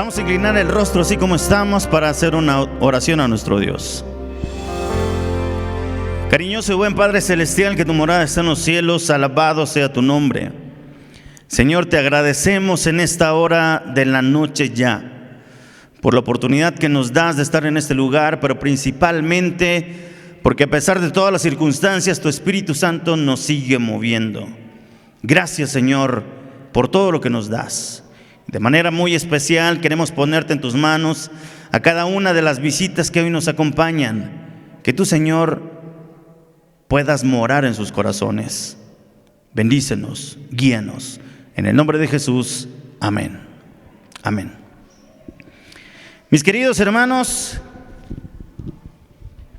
Vamos a inclinar el rostro así como estamos para hacer una oración a nuestro Dios. Cariñoso y buen Padre Celestial, que tu morada está en los cielos, alabado sea tu nombre. Señor, te agradecemos en esta hora de la noche ya, por la oportunidad que nos das de estar en este lugar, pero principalmente porque a pesar de todas las circunstancias, tu Espíritu Santo nos sigue moviendo. Gracias, Señor, por todo lo que nos das. De manera muy especial queremos ponerte en tus manos a cada una de las visitas que hoy nos acompañan. Que tú, Señor, puedas morar en sus corazones. Bendícenos, guíanos. En el nombre de Jesús, amén. Amén. Mis queridos hermanos,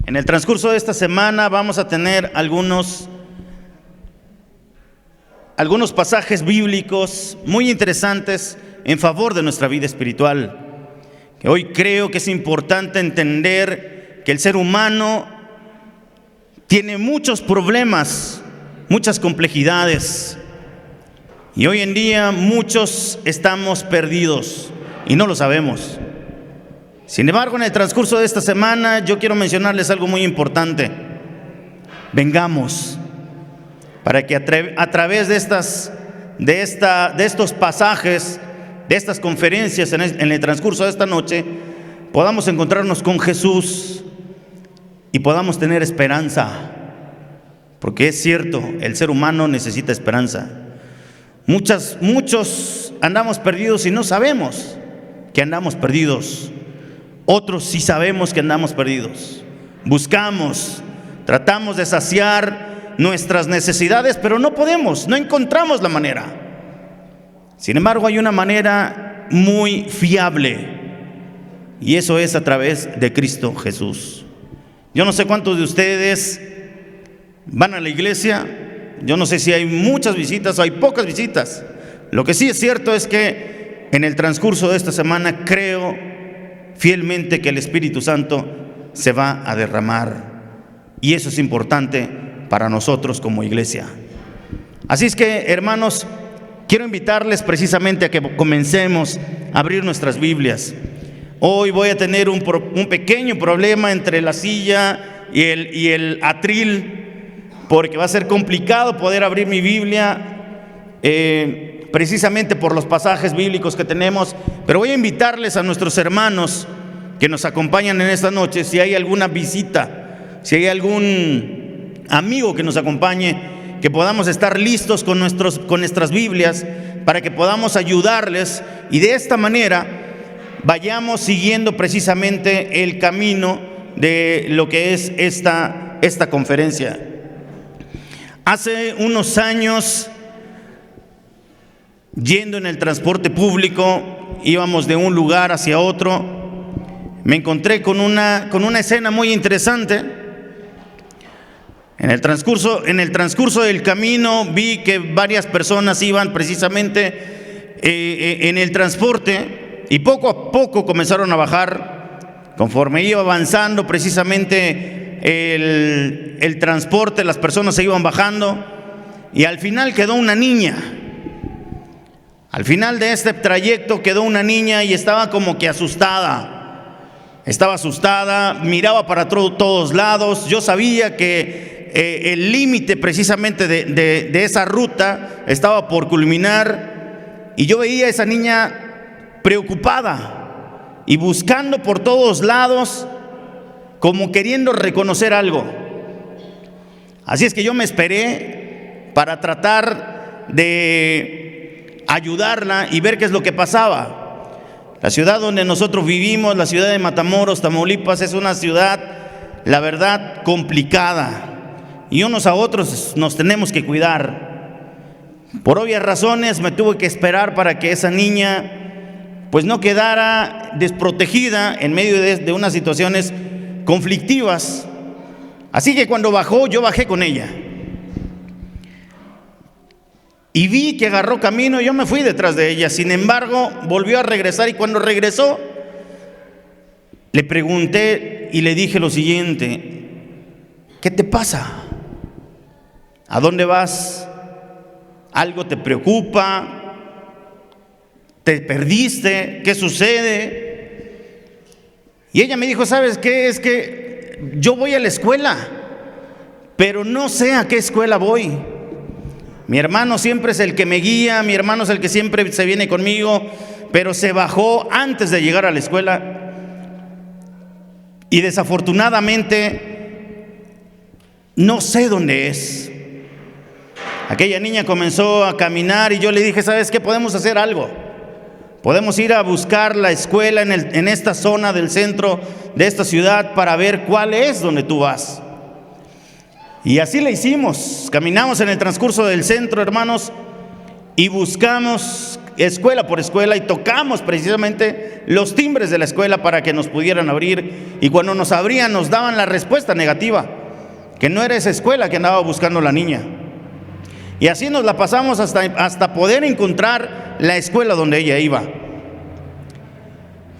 en el transcurso de esta semana vamos a tener algunos pasajes bíblicos muy interesantes en favor de nuestra vida espiritual. Que hoy creo que es importante entender que el ser humano tiene muchos problemas, muchas complejidades. Y hoy en día muchos estamos perdidos y no lo sabemos. Sin embargo, en el transcurso de esta semana yo quiero mencionarles algo muy importante. Vengamos para que a través de estos pasajes, de estas conferencias en el transcurso de esta noche, podamos encontrarnos con Jesús y podamos tener esperanza. Porque es cierto, el ser humano necesita esperanza. Muchos andamos perdidos y no sabemos que andamos perdidos. Otros sí sabemos que andamos perdidos. Buscamos, tratamos de saciar nuestras necesidades, pero no podemos, no encontramos la manera. Sin embargo, hay una manera muy fiable, y eso es a través de Cristo Jesús. Yo no sé cuántos de ustedes van a la iglesia. Yo no sé si hay muchas visitas o hay pocas visitas. Lo que sí es cierto es que en el transcurso de esta semana creo fielmente que el Espíritu Santo se va a derramar, y eso es importante para nosotros como iglesia. Así es que, hermanos, quiero invitarles precisamente a que comencemos a abrir nuestras Biblias. Hoy voy a tener un pequeño problema entre la silla y el atril, porque va a ser complicado poder abrir mi Biblia, precisamente por los pasajes bíblicos que tenemos. Pero voy a invitarles a nuestros hermanos que nos acompañan en esta noche, si hay alguna visita, si hay algún amigo que nos acompañe, que podamos estar listos con nuestras Biblias para que podamos ayudarles, y de esta manera vayamos siguiendo precisamente el camino de lo que es esta conferencia. Hace unos años, yendo en el transporte público, íbamos de un lugar hacia otro, me encontré con una escena muy interesante. En el transcurso del camino vi que varias personas iban precisamente en el transporte, y poco a poco comenzaron a bajar. Conforme iba avanzando precisamente el transporte, las personas se iban bajando, y al final quedó una niña. Al final de este trayecto quedó una niña y estaba como que asustada. Estaba asustada, miraba para todos lados. Yo sabía que el límite precisamente de esa ruta estaba por culminar, y yo veía a esa niña preocupada y buscando por todos lados, como queriendo reconocer algo. Así es que yo me esperé para tratar de ayudarla y ver qué es lo que pasaba. La ciudad donde nosotros vivimos, la ciudad de Matamoros, Tamaulipas, es una ciudad, la verdad, complicada. Y unos a otros nos tenemos que cuidar. Por obvias razones me tuve que esperar para que esa niña pues no quedara desprotegida en medio de unas situaciones conflictivas. Así que cuando bajó, yo bajé con ella. Y vi que agarró camino y yo me fui detrás de ella. Sin embargo, volvió a regresar, y cuando regresó, le pregunté y le dije lo siguiente: ¿qué te pasa? ¿A dónde vas? ¿Algo te preocupa? ¿Te perdiste? ¿Qué sucede? Y ella me dijo, ¿sabes qué? Es que yo voy a la escuela, pero no sé a qué escuela voy. Mi hermano siempre es el que me guía, mi hermano es el que siempre se viene conmigo, pero se bajó antes de llegar a la escuela. Y desafortunadamente no sé dónde es. Aquella niña comenzó a caminar y yo le dije, ¿sabes qué? Podemos hacer algo. Podemos ir a buscar la escuela en esta zona del centro de esta ciudad para ver cuál es donde tú vas. Y así le hicimos. Caminamos en el transcurso del centro, hermanos, y buscamos escuela por escuela y tocamos precisamente los timbres de la escuela para que nos pudieran abrir. Y cuando nos abrían nos daban la respuesta negativa, que no era esa escuela que andaba buscando la niña. Y así nos la pasamos hasta poder encontrar la escuela donde ella iba.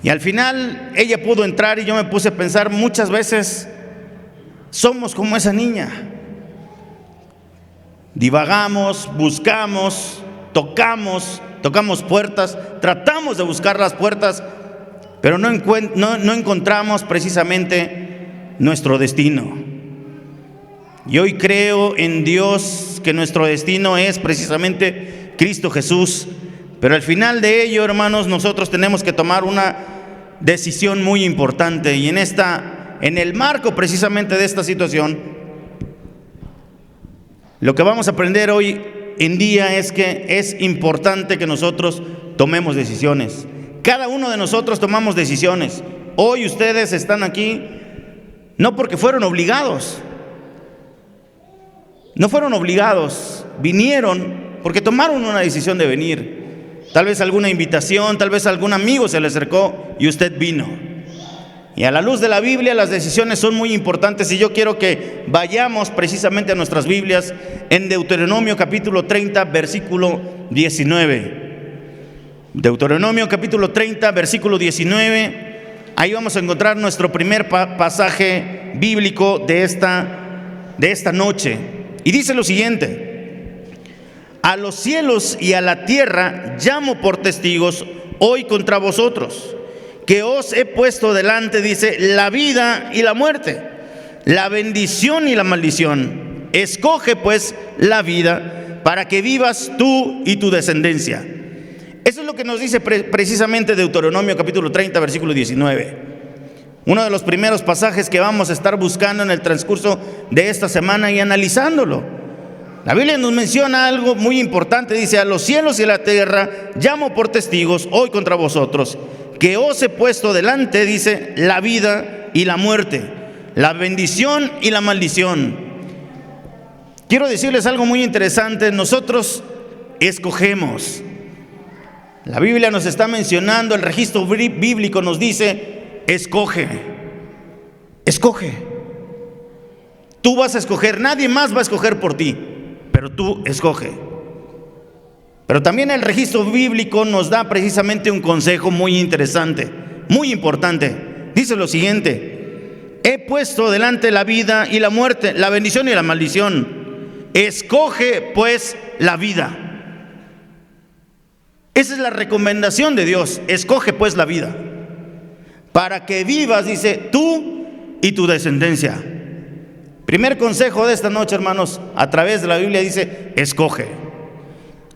Y al final ella pudo entrar y yo me puse a pensar, muchas veces somos como esa niña. Divagamos, buscamos, tocamos puertas, tratamos de buscar las puertas, pero no encontramos precisamente nuestro destino. Y hoy creo en Dios que nuestro destino es precisamente Cristo Jesús. Pero al final de ello, hermanos, nosotros tenemos que tomar una decisión muy importante. Y en el marco precisamente de esta situación, lo que vamos a aprender hoy en día es que es importante que nosotros tomemos decisiones. Cada uno de nosotros tomamos decisiones. Hoy ustedes están aquí no porque fueron obligados. No fueron obligados, vinieron porque tomaron una decisión de venir. Tal vez alguna invitación, tal vez algún amigo se le acercó y usted vino. Y a la luz de la Biblia las decisiones son muy importantes y yo quiero que vayamos precisamente a nuestras Biblias en Deuteronomio capítulo 30, versículo 19. Deuteronomio capítulo 30, versículo 19. Ahí vamos a encontrar nuestro primer pasaje bíblico de esta noche. Y dice lo siguiente: a los cielos y a la tierra llamo por testigos hoy contra vosotros, que os he puesto delante, dice, la vida y la muerte, la bendición y la maldición. Escoge pues la vida para que vivas tú y tu descendencia. Eso es lo que nos dice precisamente Deuteronomio capítulo 30, versículo 19. Uno de los primeros pasajes que vamos a estar buscando en el transcurso de esta semana y analizándolo. La Biblia nos menciona algo muy importante. Dice, a los cielos y a la tierra llamo por testigos hoy contra vosotros, que os he puesto delante, dice, la vida y la muerte, la bendición y la maldición. Quiero decirles algo muy interesante. Nosotros escogemos. La Biblia nos está mencionando, el registro bíblico nos dice, escoge. Tú vas a escoger, nadie más va a escoger por ti, pero tú escoge. Pero también el registro bíblico nos da precisamente un consejo muy interesante, muy importante. Dice lo siguiente: he puesto delante la vida y la muerte, la bendición y la maldición. Escoge pues la vida. Esa es la recomendación de Dios. Escoge pues la vida, para que vivas, dice, tú y tu descendencia. Primer consejo de esta noche, hermanos, a través de la Biblia dice, escoge.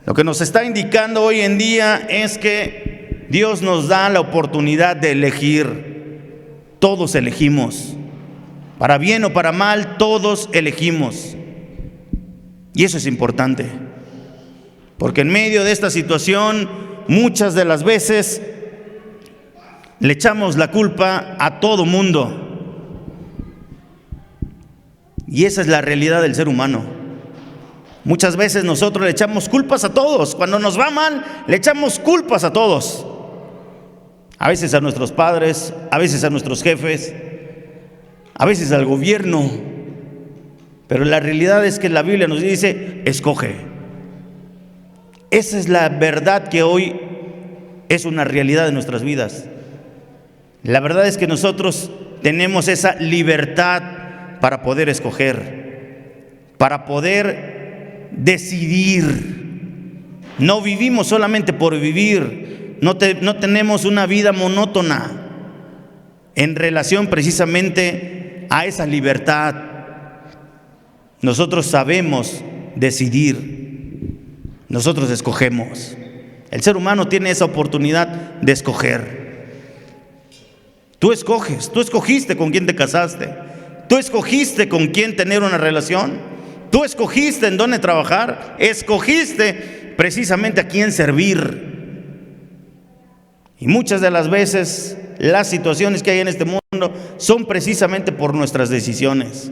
Lo que nos está indicando hoy en día es que Dios nos da la oportunidad de elegir. Todos elegimos. Para bien o para mal, todos elegimos. Y eso es importante. Porque en medio de esta situación, muchas de las veces le echamos la culpa a todo mundo. Y esa es la realidad del ser humano. Muchas veces nosotros le echamos culpas a todos. Cuando nos va mal, le echamos culpas a todos. A veces a nuestros padres, a veces a nuestros jefes, a veces al gobierno. Pero la realidad es que la Biblia nos dice, escoge. Esa es la verdad que hoy es una realidad de nuestras vidas. La verdad es que nosotros tenemos esa libertad para poder escoger, para poder decidir. No vivimos solamente por vivir, no tenemos una vida monótona en relación precisamente a esa libertad. Nosotros sabemos decidir, nosotros escogemos. El ser humano tiene esa oportunidad de escoger. Tú escoges, tú escogiste con quién te casaste, tú escogiste con quién tener una relación, tú escogiste en dónde trabajar, escogiste precisamente a quién servir. Y muchas de las veces las situaciones que hay en este mundo son precisamente por nuestras decisiones.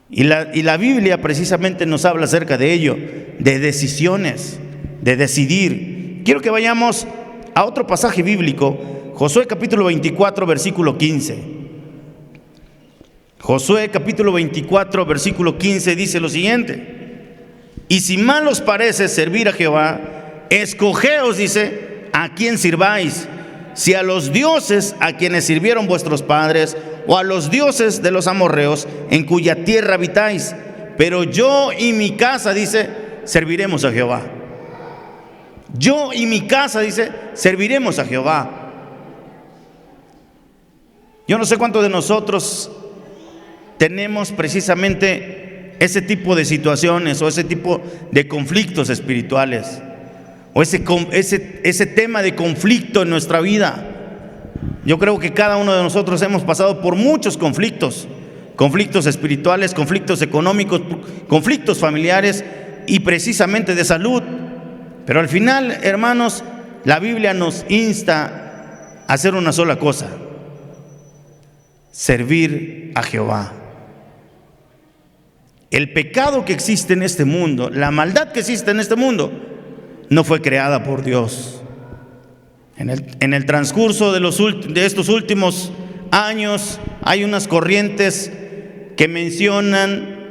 Y la Biblia precisamente nos habla acerca de ello, de decisiones, de decidir. Quiero que vayamos a otro pasaje bíblico, Josué capítulo 24, versículo 15. Josué capítulo 24, versículo 15 dice lo siguiente: y si mal os parece servir a Jehová, escogeos, dice, a quién sirváis, si a los dioses a quienes sirvieron vuestros padres, o a los dioses de los amorreos en cuya tierra habitáis, pero yo y mi casa, dice, serviremos a Jehová. Yo y mi casa, dice, serviremos a Jehová. Yo no sé cuántos de nosotros tenemos precisamente ese tipo de situaciones o ese tipo de conflictos espirituales, o ese tema de conflicto en nuestra vida. Yo creo que cada uno de nosotros hemos pasado por muchos conflictos espirituales, conflictos económicos, conflictos familiares y precisamente de salud. Pero al final, hermanos, la Biblia nos insta a hacer una sola cosa: servir a Jehová. El pecado que existe en este mundo, la maldad que existe en este mundo, no fue creada por Dios. En el transcurso de estos últimos años hay unas corrientes que mencionan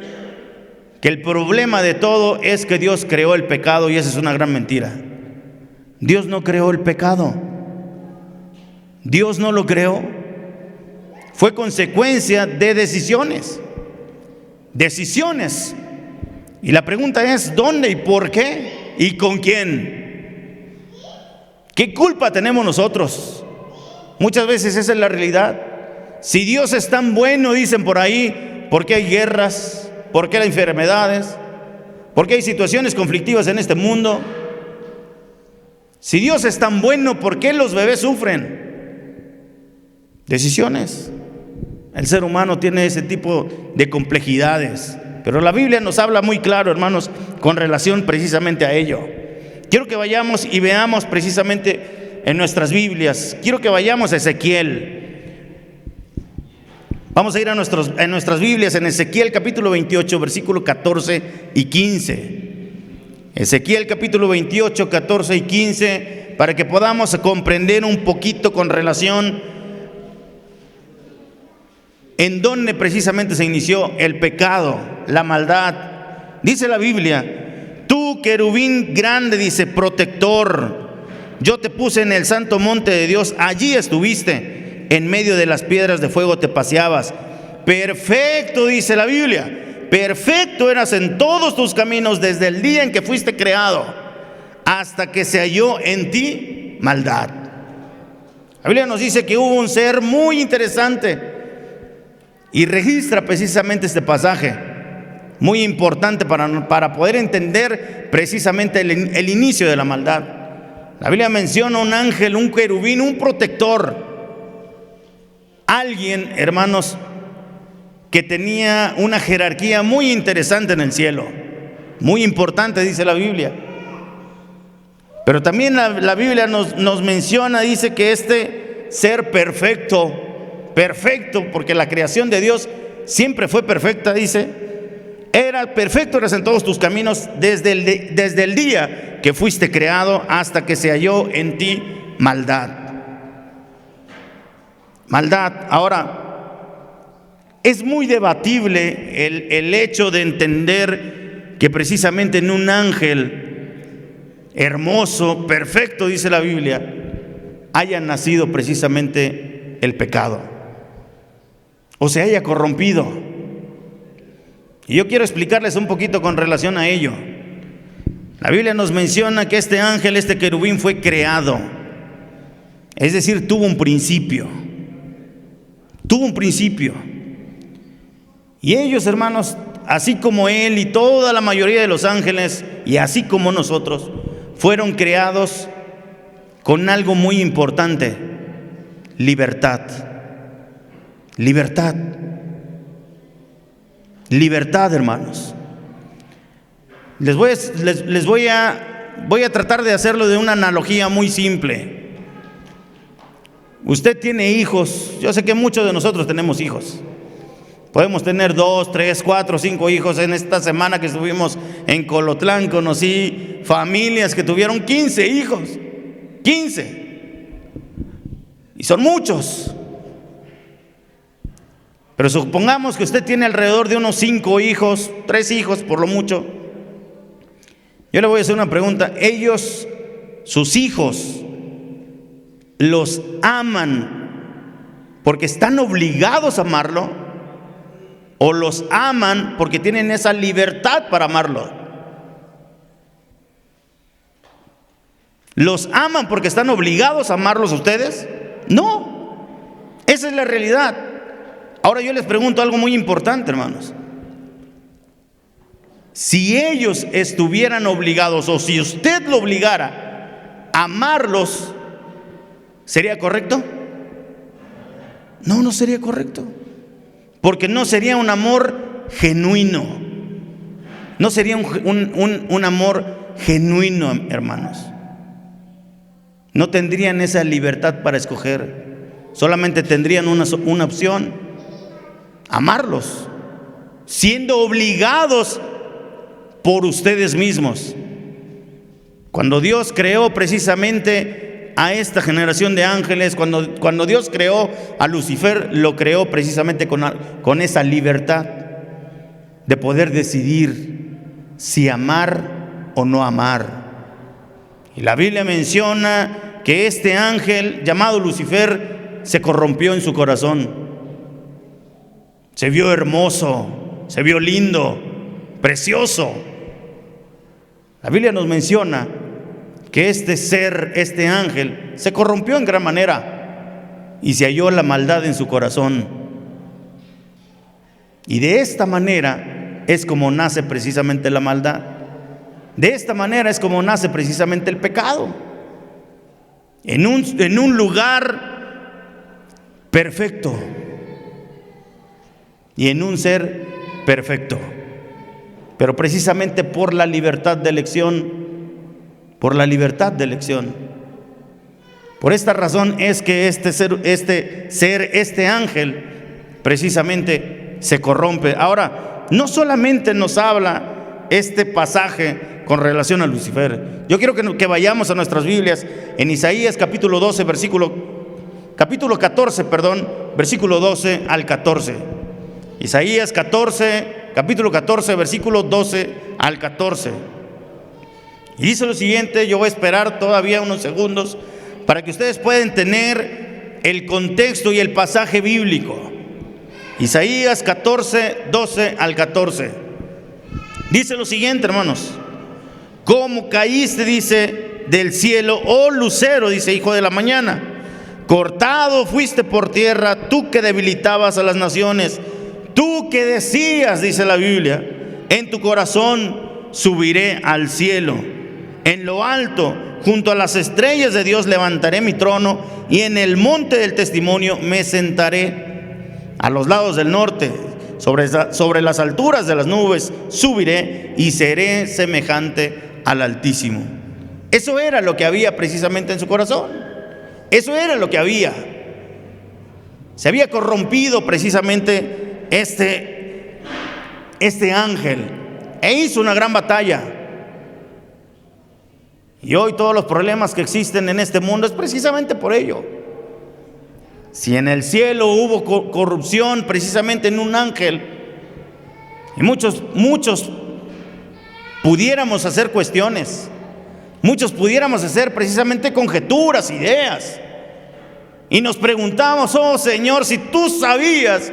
que el problema de todo es que Dios creó el pecado, y esa es una gran mentira. Dios no creó el pecado. Dios no lo creó. Fue consecuencia de decisiones. Decisiones. Y la pregunta es: ¿dónde y por qué y con quién? ¿Qué culpa tenemos nosotros? Muchas veces esa es la realidad. Si Dios es tan bueno, dicen por ahí, ¿por qué hay guerras? ¿Por qué hay enfermedades? ¿Por qué hay situaciones conflictivas en este mundo? Si Dios es tan bueno, ¿por qué los bebés sufren? Decisiones. El ser humano tiene ese tipo de complejidades, pero la Biblia nos habla muy claro, hermanos, con relación precisamente a ello. Quiero que vayamos y veamos precisamente en nuestras Biblias. Quiero que vayamos a Ezequiel. Vamos a ir a nuestras Biblias en Ezequiel capítulo 28, versículo 14 y 15. Ezequiel capítulo 28, 14 y 15, para que podamos comprender un poquito con relación en dónde precisamente se inició el pecado, la maldad. Dice la Biblia: tú, querubín grande, dice, protector, yo te puse en el santo monte de Dios, allí estuviste, en medio de las piedras de fuego te paseabas. Perfecto, dice la Biblia, perfecto eras en todos tus caminos desde el día en que fuiste creado, hasta que se halló en ti maldad. La Biblia nos dice que hubo un ser muy interesante, y registra precisamente este pasaje, muy importante para poder entender precisamente el inicio de la maldad. La Biblia menciona un ángel, un querubín, un protector. Alguien, hermanos, que tenía una jerarquía muy interesante en el cielo, muy importante, dice la Biblia. Pero también la Biblia nos menciona, dice que este ser perfecto, porque la creación de Dios siempre fue perfecta, dice, era perfecto, eras en todos tus caminos desde el día que fuiste creado hasta que se halló en ti maldad. Maldad. Ahora, es muy debatible el hecho de entender que precisamente en un ángel hermoso, perfecto, dice la Biblia, haya nacido precisamente el pecado, o se haya corrompido. Y yo quiero explicarles un poquito con relación a ello. La Biblia nos menciona que este ángel, este querubín, fue creado. Es decir, tuvo un principio. Tuvo un principio. Y ellos, hermanos, así como él y toda la mayoría de los ángeles, y así como nosotros, fueron creados con algo muy importante: libertad. Libertad. Libertad, hermanos. Voy a tratar de hacerlo de una analogía muy simple. Usted tiene hijos. Yo sé que muchos de nosotros tenemos hijos. Podemos tener 2, 3, 4, 5 hijos. En esta semana que estuvimos en Colotlán, conocí familias que tuvieron 15 hijos. 15. Y son muchos. Pero supongamos que usted tiene alrededor de unos 5 hijos, 3 hijos por lo mucho. Yo le voy a hacer una pregunta. ¿Ellos, sus hijos, los aman porque están obligados a amarlo, o los aman porque tienen esa libertad para amarlo? ¿Los aman porque están obligados a amarlos ustedes? No, esa es la realidad. Ahora yo les pregunto algo muy importante, hermanos. Si ellos estuvieran obligados, o si usted lo obligara a amarlos, ¿sería correcto? No, no sería correcto. Porque no sería un amor genuino. No sería un amor genuino, hermanos. No tendrían esa libertad para escoger. Solamente tendrían una opción: amarlos, siendo obligados por ustedes mismos. Cuando Dios creó precisamente a esta generación de ángeles, cuando Dios creó a Lucifer, lo creó precisamente con esa libertad de poder decidir si amar o no amar. Y la Biblia menciona que este ángel llamado Lucifer se corrompió en su corazón. Se vio hermoso, se vio lindo, precioso. La Biblia nos menciona que este ser, este ángel, se corrompió en gran manera y se halló la maldad en su corazón. Y de esta manera es como nace precisamente la maldad. De esta manera es como nace precisamente el pecado. En un lugar perfecto y en un ser perfecto. Pero precisamente por la libertad de elección, por esta razón es que este ángel precisamente se corrompe. Ahora, no solamente nos habla este pasaje con relación a Lucifer. Yo quiero que vayamos a nuestras Biblias en Isaías capítulo 14, versículo 12 al 14. Isaías capítulo 14, versículo 12 al 14. Y dice lo siguiente. Yo voy a esperar todavía unos segundos para que ustedes puedan tener el contexto y el pasaje bíblico. Isaías 14, 12 al 14. Dice lo siguiente, hermanos: ¿cómo caíste, dice, del cielo, oh lucero, dice, hijo de la mañana? Cortado fuiste por tierra, tú que debilitabas a las naciones. Tú que decías, dice la Biblia, en tu corazón: subiré al cielo. En lo alto, junto a las estrellas de Dios, levantaré mi trono, y en el monte del testimonio me sentaré. A los lados del norte, sobre las alturas de las nubes, subiré y seré semejante al Altísimo. Eso era lo que había precisamente en su corazón. Eso era lo que había. Se había corrompido precisamente este ángel, e hizo una gran batalla. Y hoy todos los problemas que existen en este mundo es precisamente por ello. Si en el cielo hubo corrupción precisamente en un ángel, y muchos pudiéramos hacer cuestiones, muchos pudiéramos hacer precisamente conjeturas, ideas, y nos preguntamos: oh Señor, si tú sabías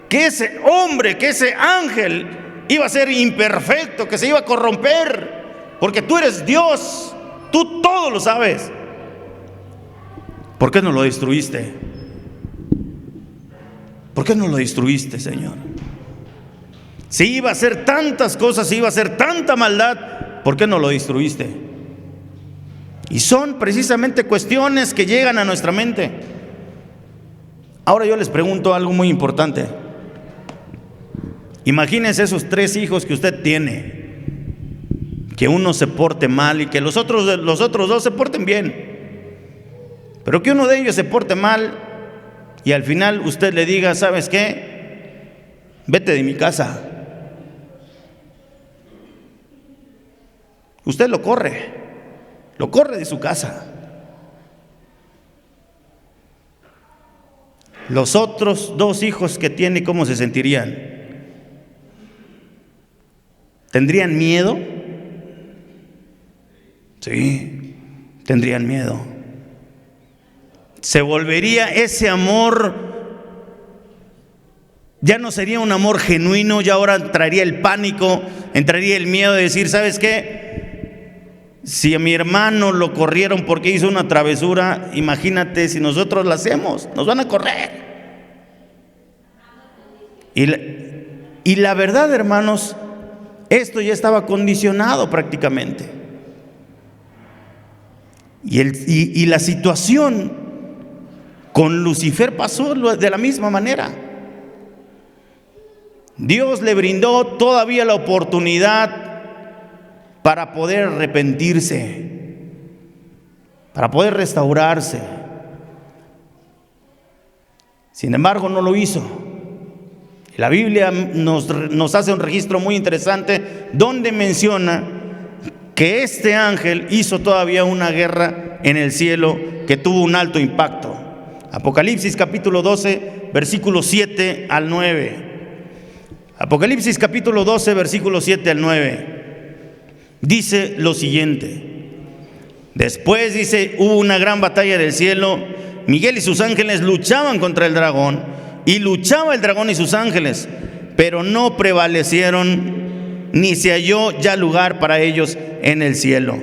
que ese hombre, que ese ángel iba a ser imperfecto, que se iba a corromper, porque tú eres Dios, tú todo lo sabes. ¿Por qué no lo destruiste? ¿Por qué no lo destruiste, Señor? Si iba a hacer tantas cosas, si iba a hacer tanta maldad, ¿por qué no lo destruiste? Y son precisamente cuestiones que llegan a nuestra mente. Ahora yo les pregunto algo muy importante. Imagínense esos 3 hijos que usted tiene, que uno se porte mal y que los otros 2 se porten bien, pero que uno de ellos se porte mal y al final usted le diga: ¿sabes qué? Vete de mi casa. Usted lo corre de su casa. Los otros 2 hijos que tiene, ¿cómo se sentirían? ¿Tendrían miedo? Sí, tendrían miedo. Se volvería ese amor, ya no sería un amor genuino, ya ahora entraría el pánico, entraría el miedo de decir: ¿sabes qué? Si a mi hermano lo corrieron porque hizo una travesura, imagínate si nosotros la hacemos, nos van a correr. Y la verdad, hermanos, esto ya estaba condicionado prácticamente. Y la situación con Lucifer pasó de la misma manera. Dios le brindó todavía la oportunidad para poder arrepentirse, para poder restaurarse. Sin embargo, no lo hizo. La Biblia nos hace un registro muy interesante donde menciona que este ángel hizo todavía una guerra en el cielo que tuvo un alto impacto. Apocalipsis capítulo 12, versículos 7 al 9. Apocalipsis capítulo 12, versículos 7 al 9. Dice lo siguiente: después, dice, hubo una gran batalla del cielo. Miguel y sus ángeles luchaban contra el dragón, y luchaba el dragón y sus ángeles, pero no prevalecieron, ni se halló ya lugar para ellos en el cielo.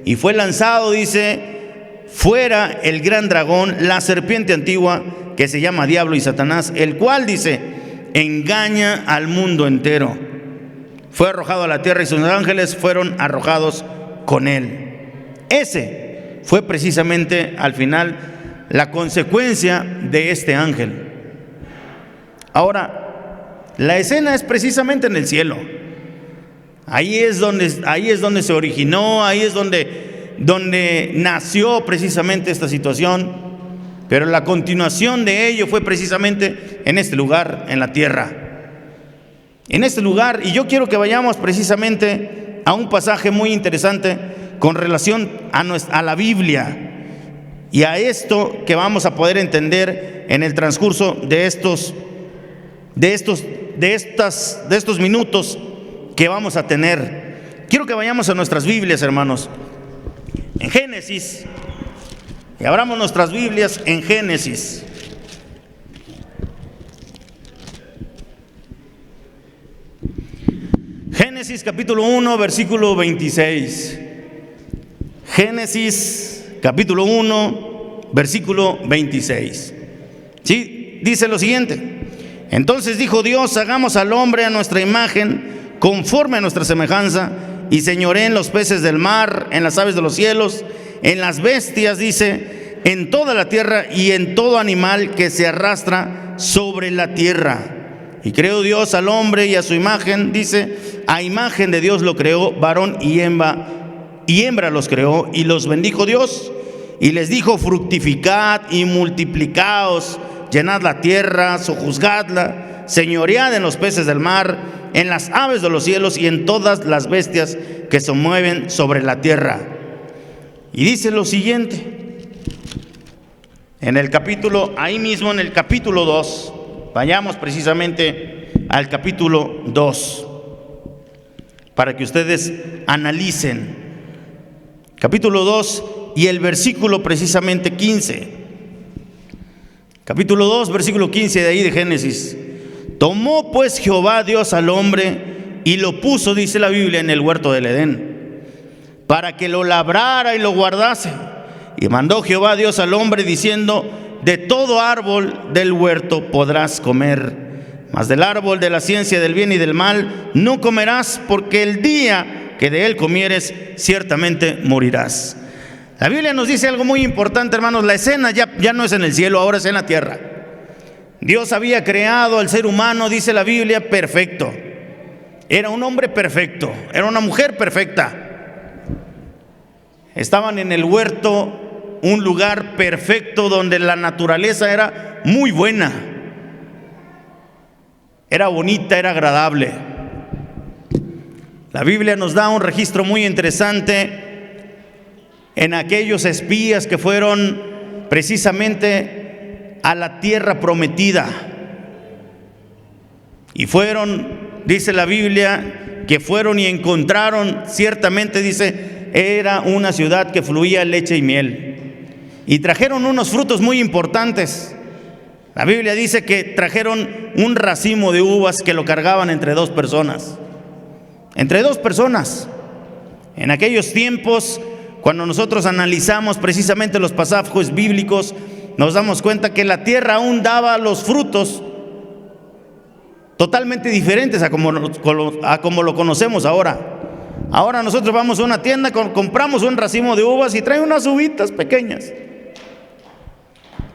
Y fue lanzado, dice, fuera el gran dragón, la serpiente antigua, que se llama Diablo y Satanás, el cual, dice, engaña al mundo entero. Fue arrojado a la tierra y sus ángeles fueron arrojados con él. Ese fue precisamente al final la consecuencia de este ángel. Ahora, la escena es precisamente en el cielo. Ahí es donde se originó, ahí es donde nació precisamente esta situación. Pero la continuación de ello fue precisamente en este lugar, en la tierra. En este lugar, y yo quiero que vayamos precisamente a un pasaje muy interesante con relación a la Biblia y a esto que vamos a poder entender en el transcurso de estos minutos que vamos a tener. Quiero que vayamos a nuestras Biblias, hermanos, en Génesis, y abramos nuestras Biblias en Génesis. Génesis capítulo 1, versículo 26. Génesis capítulo 1, versículo 26. ¿Sí? Dice lo siguiente: entonces dijo Dios: hagamos al hombre a nuestra imagen, conforme a nuestra semejanza, y señoree en los peces del mar, en las aves de los cielos, en las bestias, dice, en toda la tierra y en todo animal que se arrastra sobre la tierra. Y creó Dios al hombre y a su imagen, dice, a imagen de Dios lo creó, varón y hembra los creó, y los bendijo Dios, y les dijo: fructificad y multiplicaos, llenad la tierra, sojuzgadla, señoread en los peces del mar, en las aves de los cielos y en todas las bestias que se mueven sobre la tierra. Y dice lo siguiente, ahí mismo en el capítulo 2, vayamos precisamente al capítulo 2, para que ustedes analicen. Capítulo 2 y el versículo precisamente 15. Capítulo 2, versículo 15 de ahí de Génesis. Tomó pues Jehová Dios al hombre y lo puso, dice la Biblia, en el huerto del Edén. para que lo labrara y lo guardase. Y mandó Jehová Dios al hombre diciendo: de todo árbol del huerto podrás comer, mas del árbol de la ciencia del bien y del mal no comerás, porque el día que de él comieres ciertamente morirás. La Biblia nos dice algo muy importante, hermanos. La escena ya no es en el cielo, ahora es en la tierra. Dios había creado al ser humano, dice la Biblia, perfecto. Era un hombre perfecto, era una mujer perfecta. Estaban en el huerto, un lugar perfecto donde la naturaleza era muy buena, era bonita, era agradable. La Biblia nos da un registro muy interesante en aquellos espías que fueron precisamente a la tierra prometida. Y fueron, dice la Biblia, que fueron y encontraron, ciertamente dice, era una ciudad que fluía leche y miel. Y trajeron unos frutos muy importantes. La Biblia dice que trajeron un racimo de uvas que lo cargaban entre dos personas. Entre dos personas. En aquellos tiempos, cuando nosotros analizamos precisamente los pasajes bíblicos, nos damos cuenta que la tierra aún daba los frutos totalmente diferentes a como lo conocemos ahora. Ahora nosotros vamos a una tienda, compramos un racimo de uvas y trae unas uvitas pequeñas.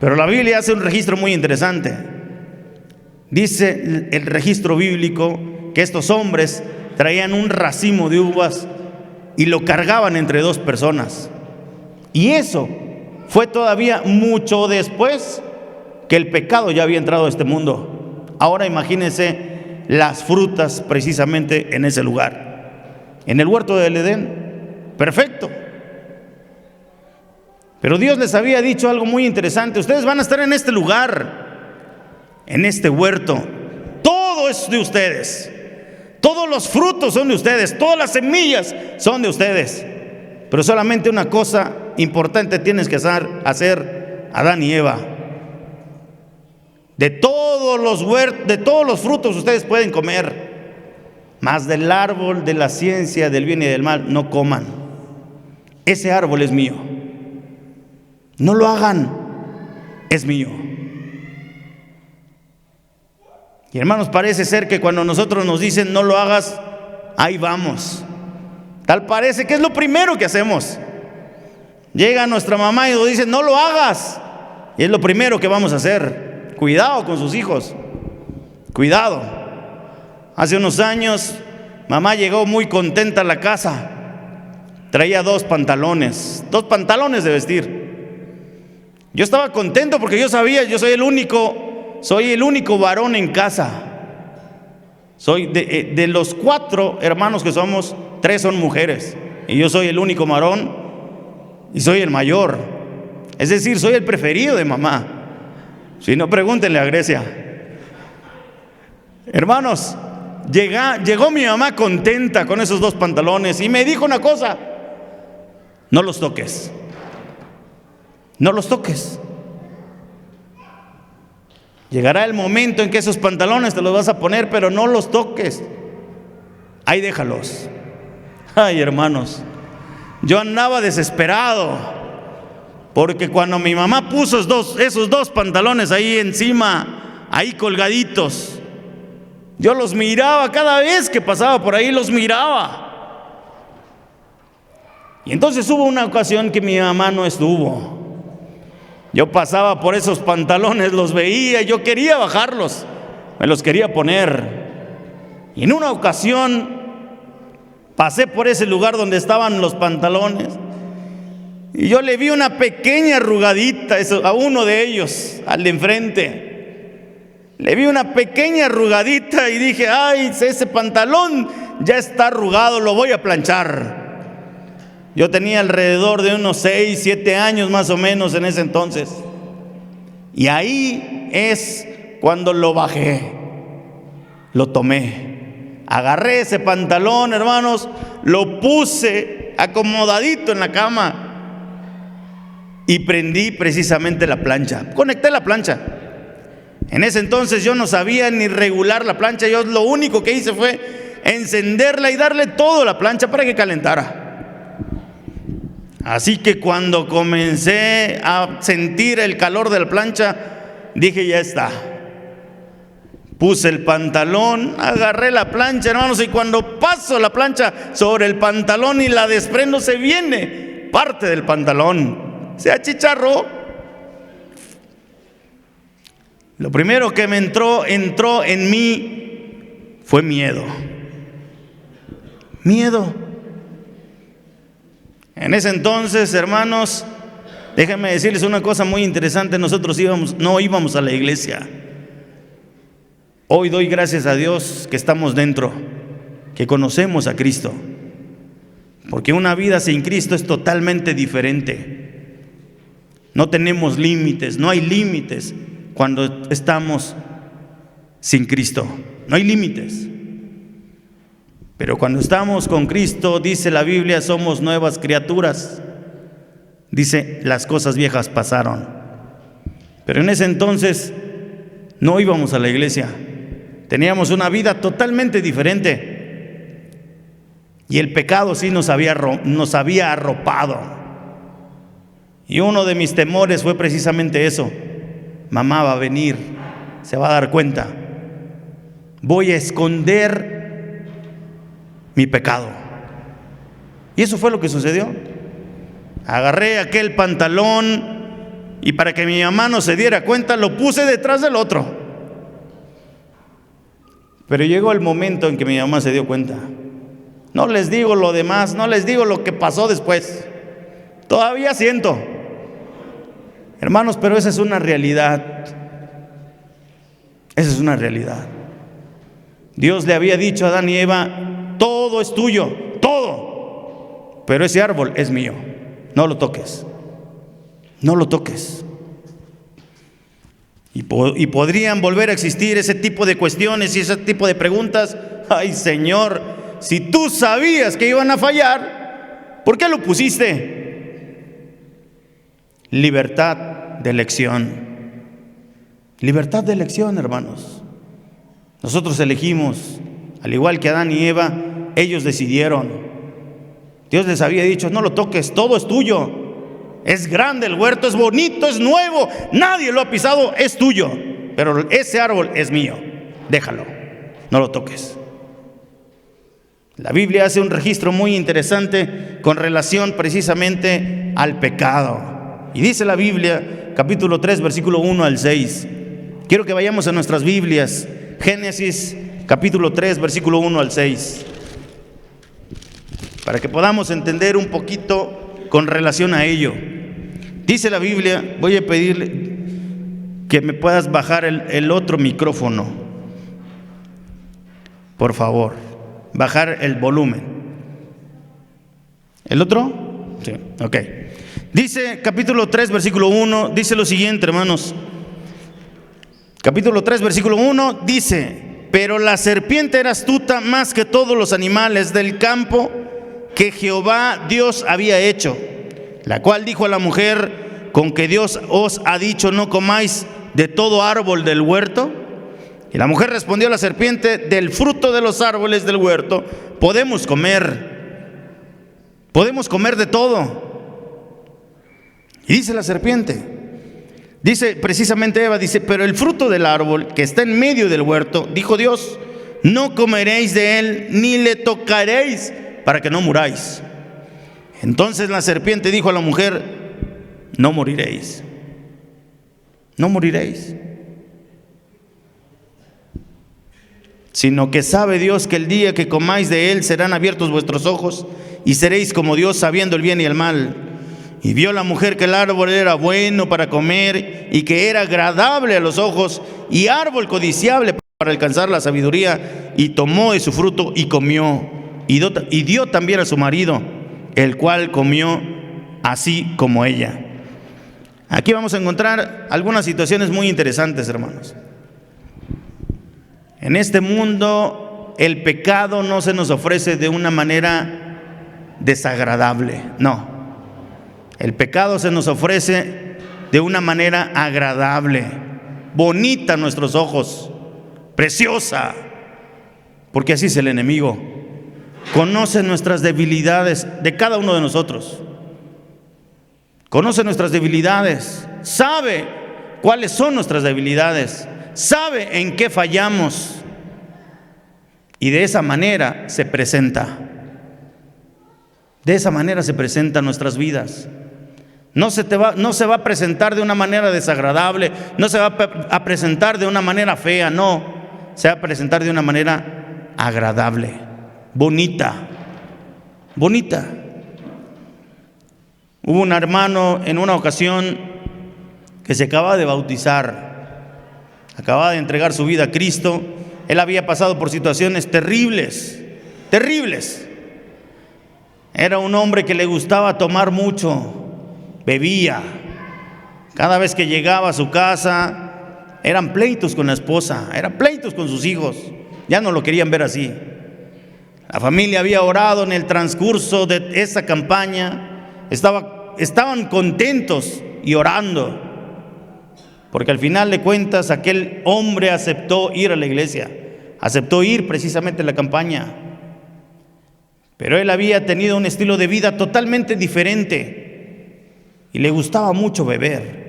Pero la Biblia hace un registro muy interesante. Dice el registro bíblico que estos hombres traían un racimo de uvas y lo cargaban entre dos personas. Y eso fue todavía mucho después que el pecado ya había entrado a este mundo. Ahora imagínense las frutas precisamente en ese lugar, en el huerto del Edén, perfecto. Pero Dios les había dicho algo muy interesante: ustedes van a estar en este lugar, en este huerto, todo es de ustedes. Todos los frutos son de ustedes, todas las semillas son de ustedes. Pero solamente una cosa importante tienes que hacer Adán y Eva. De todos los frutos ustedes pueden comer, mas del árbol de la ciencia del bien y del mal no coman. Ese árbol es mío. No lo hagan, es mío. Y hermanos, parece ser que cuando nosotros nos dicen no lo hagas, ahí vamos. Tal parece que es lo primero que hacemos. Llega nuestra mamá y nos dice no lo hagas, y es lo primero que vamos a hacer. Cuidado con sus hijos, cuidado. Hace unos años mamá llegó muy contenta a la casa. Traía dos pantalones de vestir. Yo estaba contento porque yo sabía, yo soy el único varón en casa. Soy de los 4 hermanos que somos, 3 son mujeres, y yo soy el único varón y soy el mayor. Es decir, soy el preferido de mamá. Si no, pregúntenle a Grecia. Hermanos, llegó mi mamá contenta con esos 2 pantalones y me dijo una cosa: no los toques. No los toques. Llegará el momento en que esos pantalones te los vas a poner, pero no los toques. Ahí déjalos. Ay, hermanos, yo andaba desesperado, porque cuando mi mamá puso esos dos pantalones ahí encima, ahí colgaditos, yo los miraba cada vez que pasaba por ahí, los miraba. Y entonces hubo una ocasión que mi mamá no estuvo. Yo pasaba por esos pantalones, los veía, yo quería bajarlos, me los quería poner. Y en una ocasión pasé por ese lugar donde estaban los pantalones y yo le vi una pequeña arrugadita a uno de ellos, al de enfrente. Le vi una pequeña arrugadita y dije: ay, ese pantalón ya está arrugado, lo voy a planchar. Yo tenía alrededor de unos 6, 7 años más o menos en ese entonces. Y ahí es cuando lo bajé, lo tomé. Agarré ese pantalón, hermanos, lo puse acomodadito en la cama y prendí precisamente la plancha. Conecté la plancha. En ese entonces yo no sabía ni regular la plancha. Yo lo único que hice fue encenderla y darle todo a la plancha para que calentara. Así que cuando comencé a sentir el calor de la plancha, dije, ya está. Puse el pantalón, agarré la plancha, hermanos, y cuando paso la plancha sobre el pantalón y la desprendo, se viene parte del pantalón, se achicharró. Lo primero que me entró en mí fue miedo. Miedo. En ese entonces, hermanos, déjenme decirles una cosa muy interesante. Nosotros no íbamos a la iglesia. Hoy doy gracias a Dios que estamos dentro, que conocemos a Cristo, porque una vida sin Cristo es totalmente diferente. No tenemos límites, no hay límites cuando estamos sin Cristo, no hay límites. Pero cuando estamos con Cristo, dice la Biblia, somos nuevas criaturas. Dice, las cosas viejas pasaron. Pero en ese entonces no íbamos a la iglesia. Teníamos una vida totalmente diferente. Y el pecado sí nos había arropado. Y uno de mis temores fue precisamente eso. Mamá va a venir, se va a dar cuenta. Voy a esconder mi pecado. Y eso fue lo que sucedió. Agarré aquel pantalón y para que mi mamá no se diera cuenta, lo puse detrás del otro. Pero llegó el momento en que mi mamá se dio cuenta. No les digo lo demás, no les digo lo que pasó después. Todavía siento. Hermanos, pero esa es una realidad. Esa es una realidad. Dios le había dicho a Adán y Eva, todo es tuyo, todo. Pero ese árbol es mío. No lo toques. No lo toques. Y podrían volver a existir ese tipo de cuestiones y ese tipo de preguntas. Ay, Señor, si tú sabías que iban a fallar, ¿por qué lo pusiste? Libertad de elección. Libertad de elección, hermanos. Nosotros elegimos, al igual que Adán y Eva, ellos decidieron. Dios les había dicho, no lo toques, todo es tuyo. Es grande el huerto, es bonito, es nuevo, nadie lo ha pisado, es tuyo. Pero ese árbol es mío, déjalo, no lo toques. La Biblia hace un registro muy interesante con relación precisamente al pecado. Y dice la Biblia, capítulo 3, versículo 1 al 6. Quiero que vayamos a nuestras Biblias. Génesis, capítulo 3, versículo 1 al 6. Para que podamos entender un poquito con relación a ello. Dice la Biblia, voy a pedirle que me puedas bajar el otro micrófono. Por favor, bajar el volumen. ¿El otro? Sí, ok. Dice capítulo 3, versículo 1, dice lo siguiente, hermanos. Capítulo 3, versículo 1 dice, pero la serpiente era astuta más que todos los animales del campo que Jehová Dios había hecho, la cual dijo a la mujer, con que Dios os ha dicho no comáis de todo árbol del huerto. Y la mujer respondió a la serpiente, del fruto de los árboles del huerto podemos comer de todo. Y dice la serpiente, dice precisamente Eva, dice, pero el fruto del árbol que está en medio del huerto, dijo Dios, no comeréis de él, ni le tocaréis, para que no muráis. Entonces la serpiente dijo a la mujer, no moriréis, no moriréis, sino que sabe Dios que el día que comáis de él serán abiertos vuestros ojos y seréis como Dios, sabiendo el bien y el mal. Y vio la mujer que el árbol era bueno para comer y que era agradable a los ojos y árbol codiciable para alcanzar la sabiduría, y tomó de su fruto y comió. Y dio también a su marido, el cual comió así como ella. Aquí vamos a encontrar algunas situaciones muy interesantes, hermanos. En este mundo, el pecado no se nos ofrece de una manera desagradable, no. El pecado se nos ofrece de una manera agradable, bonita a nuestros ojos, preciosa, porque así es el enemigo. Conoce nuestras debilidades de cada uno de nosotros. conoce nuestras debilidades, sabe cuáles son nuestras debilidades, sabe en qué fallamos, y de esa manera se presenta. De esa manera se presentan nuestras vidas. No se va a presentar de una manera desagradable, no se va a presentar de una manera fea, no, se va a presentar de una manera agradable, bonita. Hubo un hermano en una ocasión que se acababa de bautizar, acababa de entregar su vida a Cristo. Él había pasado por situaciones terribles. Era un hombre que le gustaba tomar mucho, bebía. Cada vez que llegaba a su casa, eran pleitos con la esposa, eran pleitos con sus hijos. Ya no lo querían ver así. La familia había orado en el transcurso de esa campaña, estaban contentos y orando, porque al final de cuentas aquel hombre aceptó ir a la iglesia, aceptó ir precisamente a la campaña. Pero él había tenido un estilo de vida totalmente diferente y le gustaba mucho beber.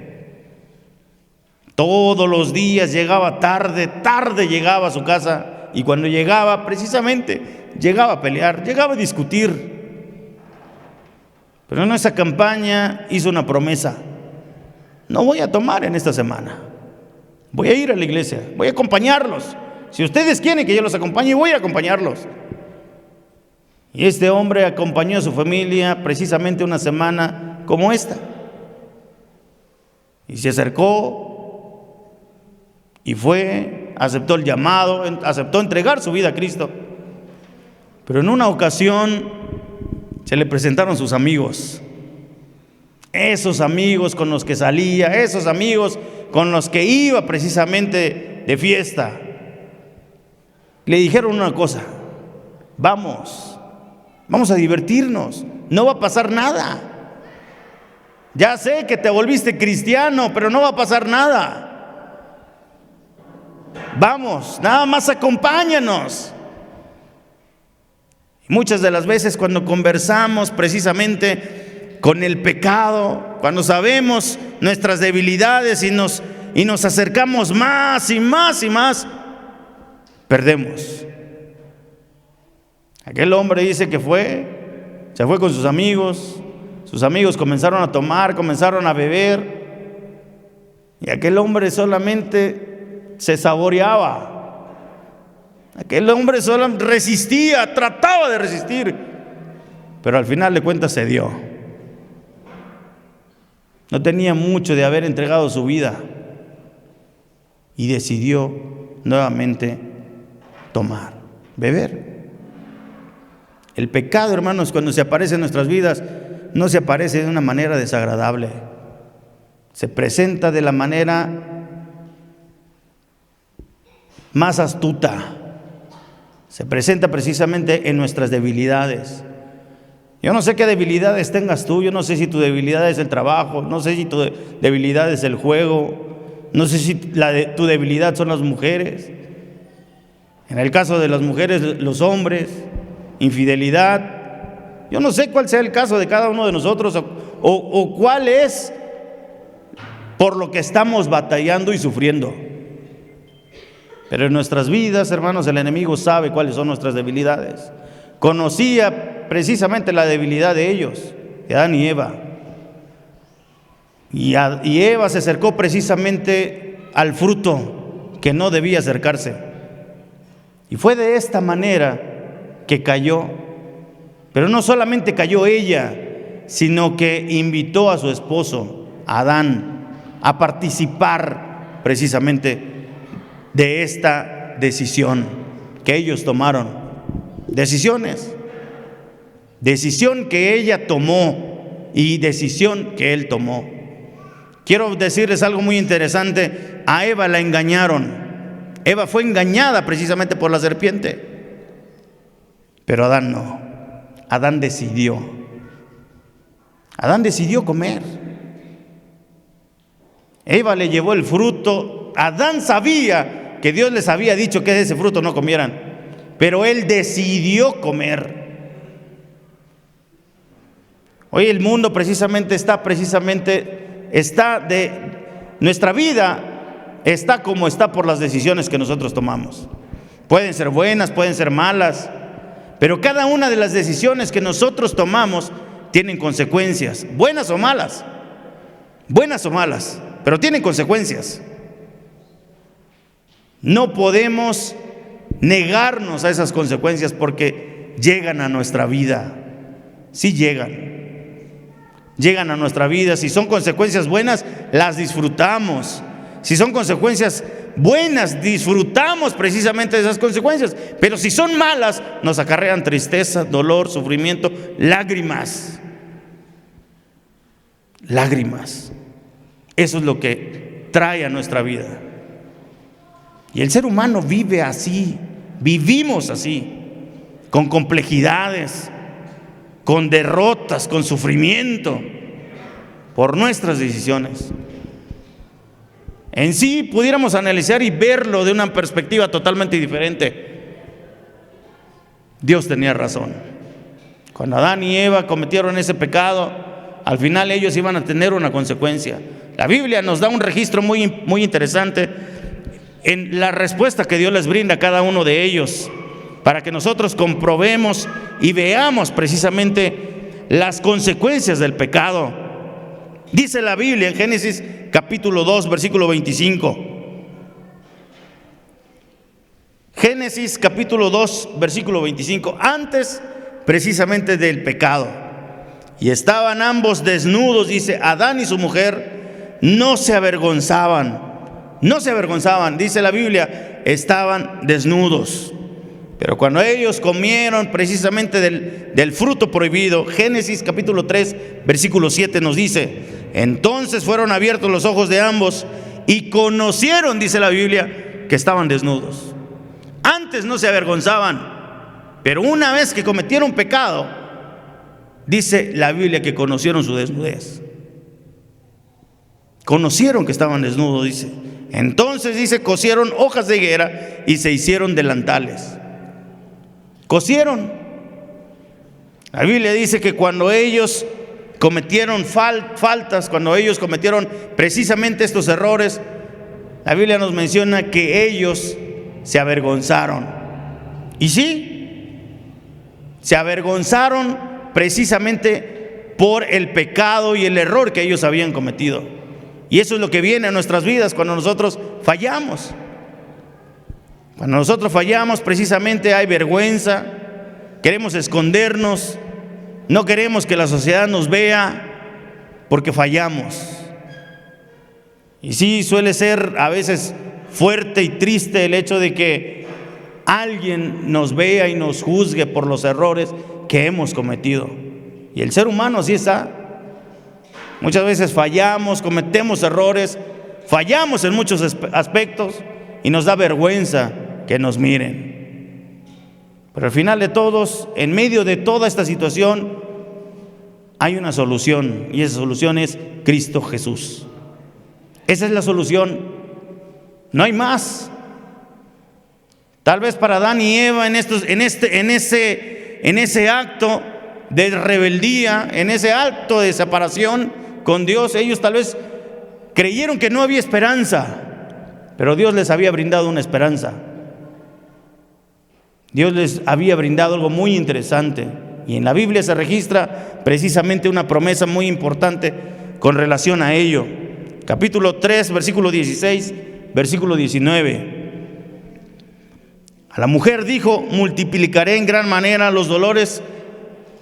Todos los días llegaba tarde llegaba a su casa, y cuando llegaba precisamente llegaba a pelear, llegaba a discutir. Pero en esa campaña hizo una promesa: no voy a tomar en esta semana, voy a ir a la iglesia, voy a acompañarlos. Si ustedes quieren que yo los acompañe, voy a acompañarlos. Y este hombre acompañó a su familia precisamente una semana como esta, y se acercó y fue, aceptó el llamado, aceptó entregar su vida a Cristo. Pero en una ocasión se le presentaron sus amigos, esos amigos con los que salía, esos amigos con los que iba precisamente de fiesta. Le dijeron una cosa: vamos a divertirnos, no va a pasar nada. Ya sé que te volviste cristiano, pero no va a pasar nada. Vamos, nada más acompáñanos. Muchas de las veces cuando conversamos precisamente con el pecado, cuando sabemos nuestras debilidades y nos acercamos más y más, perdemos. Aquel hombre dice que se fue con sus amigos comenzaron a tomar, comenzaron a beber, y aquel hombre solamente se saboreaba. Aquel hombre solo resistía, trataba de resistir, pero al final de cuentas se dio. No tenía mucho de haber entregado su vida y decidió nuevamente tomar, beber. El pecado, hermanos, cuando se aparece en nuestras vidas, no se aparece de una manera desagradable. Se presenta de la manera más astuta. Se presenta precisamente en nuestras debilidades. Yo no sé qué debilidades tengas tú, yo no sé si tu debilidad es el trabajo, no sé si tu debilidad es el juego, no sé si tu debilidad son las mujeres. En el caso de las mujeres, los hombres, infidelidad. Yo no sé cuál sea el caso de cada uno de nosotros o cuál es por lo que estamos batallando y sufriendo. Pero en nuestras vidas, hermanos, el enemigo sabe cuáles son nuestras debilidades. Conocía precisamente la debilidad de ellos, de Adán y Eva. Y Eva se acercó precisamente al fruto que no debía acercarse. Y fue de esta manera que cayó. Pero no solamente cayó ella, sino que invitó a su esposo, Adán, a participar precisamente de esta decisión que ellos tomaron. Decisión que ella tomó y decisión que él tomó. Quiero decirles algo muy interesante. A Eva la engañaron. Eva fue engañada precisamente por la serpiente. Pero Adán no. Adán decidió comer. Eva le llevó el fruto. Adán sabía que Dios les había dicho que de ese fruto no comieran, pero él decidió comer. Hoy el mundo nuestra vida está como está por las decisiones que nosotros tomamos. Pueden ser buenas, pueden ser malas, pero cada una de las decisiones que nosotros tomamos tienen consecuencias, buenas o malas, pero tienen consecuencias. No podemos negarnos a esas consecuencias porque llegan a nuestra vida. Sí llegan a nuestra vida. Si son consecuencias buenas, las disfrutamos. Si son consecuencias buenas, disfrutamos precisamente de esas consecuencias. Pero si son malas, nos acarrean tristeza, dolor, sufrimiento, lágrimas. Eso es lo que trae a nuestra vida. Y el ser humano vive así, vivimos así, con complejidades, con derrotas, con sufrimiento, por nuestras decisiones. En sí, pudiéramos analizar y verlo de una perspectiva totalmente diferente. Dios tenía razón. Cuando Adán y Eva cometieron ese pecado, al final ellos iban a tener una consecuencia. La Biblia nos da un registro muy interesante en la respuesta que Dios les brinda a cada uno de ellos, para que nosotros comprobemos y veamos precisamente las consecuencias del pecado. Dice la Biblia en Génesis capítulo 2, versículo 25. Génesis capítulo 2, versículo 25, antes precisamente del pecado. Y estaban ambos desnudos, dice, Adán y su mujer no se avergonzaban, dice la Biblia, estaban desnudos. Pero cuando ellos comieron precisamente del fruto prohibido, Génesis capítulo 3, versículo 7 nos dice, entonces fueron abiertos los ojos de ambos y conocieron, dice la Biblia, que estaban desnudos. Antes no se avergonzaban, pero una vez que cometieron pecado, dice la Biblia que conocieron su desnudez. Conocieron que estaban desnudos, dice. Entonces, dice, cosieron hojas de higuera y se hicieron delantales. Cosieron. La Biblia dice que cuando ellos cometieron faltas, cuando ellos cometieron precisamente estos errores, la Biblia nos menciona que ellos se avergonzaron. Y sí, se avergonzaron precisamente por el pecado y el error que ellos habían cometido. Y eso es lo que viene a nuestras vidas cuando nosotros fallamos. Cuando nosotros fallamos, precisamente hay vergüenza, queremos escondernos, no queremos que la sociedad nos vea porque fallamos. Y sí, suele ser a veces fuerte y triste el hecho de que alguien nos vea y nos juzgue por los errores que hemos cometido. Y el ser humano así está. Muchas veces fallamos, cometemos errores, fallamos en muchos aspectos y nos da vergüenza que nos miren. Pero al final de todos, en medio de toda esta situación, hay una solución, y esa solución es Cristo Jesús. Esa es la solución, no hay más. Tal vez para Adán y Eva en ese acto de rebeldía, en ese acto de separación con Dios, ellos tal vez creyeron que no había esperanza, pero Dios les había brindado una esperanza. Dios les había brindado algo muy interesante, y en la Biblia se registra precisamente una promesa muy importante con relación a ello. Capítulo 3, versículo 16, versículo 19. A la mujer dijo: multiplicaré en gran manera los dolores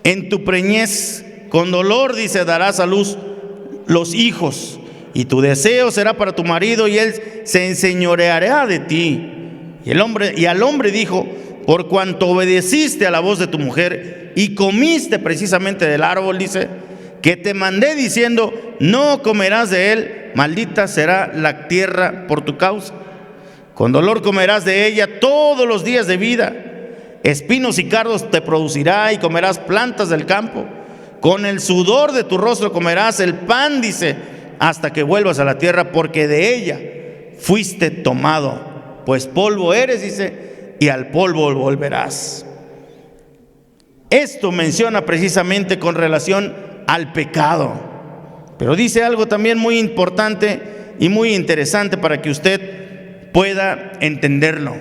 en tu preñez, con dolor, dice, darás a luz los hijos, y tu deseo será para tu marido, y él se enseñoreará de ti. Y al hombre dijo: por cuanto obedeciste a la voz de tu mujer y comiste precisamente del árbol, dice, que te mandé diciendo, no comerás de él, maldita será la tierra por tu causa. Con dolor comerás de ella todos los días de vida. Espinos y cardos te producirá, y comerás plantas del campo. Con el sudor de tu rostro comerás el pan, dice, hasta que vuelvas a la tierra, porque de ella fuiste tomado. Pues polvo eres, dice, y al polvo volverás. Esto menciona precisamente con relación al pecado. Pero dice algo también muy importante y muy interesante para que usted pueda entenderlo.